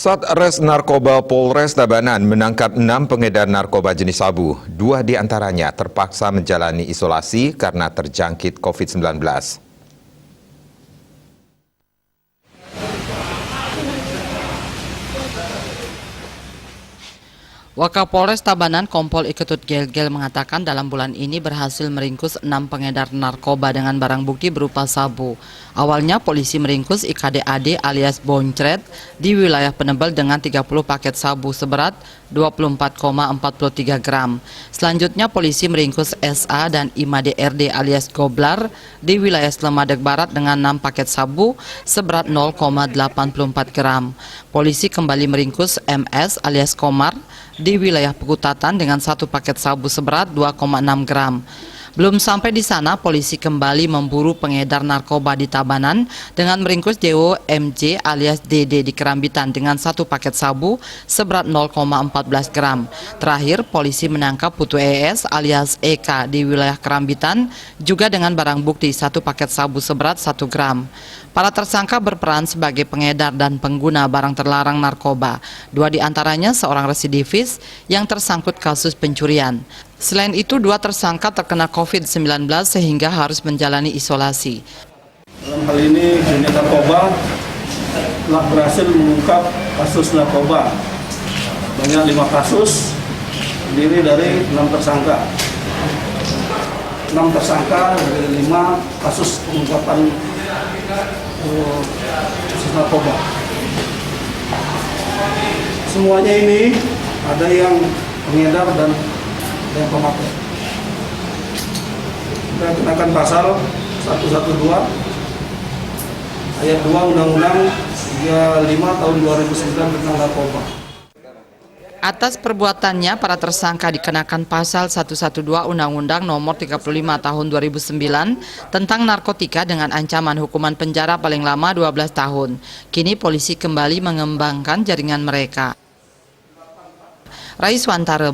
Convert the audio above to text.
Satres Narkoba Polres Tabanan menangkap 6 pengedar narkoba jenis sabu. 2 di antaranya terpaksa menjalani isolasi karena terjangkit COVID-19. Wakapolres Tabanan Kompol Iketut Gelgel mengatakan dalam bulan ini berhasil meringkus 6 pengedar narkoba dengan barang bukti berupa sabu. Awalnya polisi meringkus IKDAD alias Boncret di wilayah Penebel dengan 30 paket sabu seberat 24,43 gram. Selanjutnya polisi meringkus SA dan IMADRD alias Goblar di wilayah Slemadeg Barat dengan 6 paket sabu seberat 0,84 gram. Polisi kembali meringkus MS alias Komar di wilayah Pekutatan dengan 1 paket sabu seberat 2,6 gram. Belum sampai di sana, polisi kembali memburu pengedar narkoba di Tabanan dengan meringkus DO MJ alias DD di Kerambitan dengan 1 paket sabu seberat 0,14 gram. Terakhir, polisi menangkap Putu ES alias EK di wilayah Kerambitan juga dengan barang bukti 1 paket sabu seberat 1 gram. Para tersangka berperan sebagai pengedar dan pengguna barang terlarang narkoba. 2 di antaranya seorang residivis yang tersangkut kasus pencurian. Selain itu, 2 tersangka terkena COVID-19 sehingga harus menjalani isolasi. Dalam hal ini, unit narkoba telah berhasil mengungkap kasus narkoba. Banyak 5 kasus, terdiri dari 6 tersangka. 6 tersangka dari 5 kasus pengungkapan kasus narkoba. Semuanya ini ada yang pengedar dan yang pemakai. Kita kenakan pasal 112 ayat 2 Undang-Undang 35 tahun 2009 tentang narkoba. Atas perbuatannya, para tersangka dikenakan pasal 112 Undang-Undang nomor 35 tahun 2009 tentang narkotika dengan ancaman hukuman penjara paling lama 12 tahun. Kini polisi kembali mengembangkan jaringan mereka. Raiswantara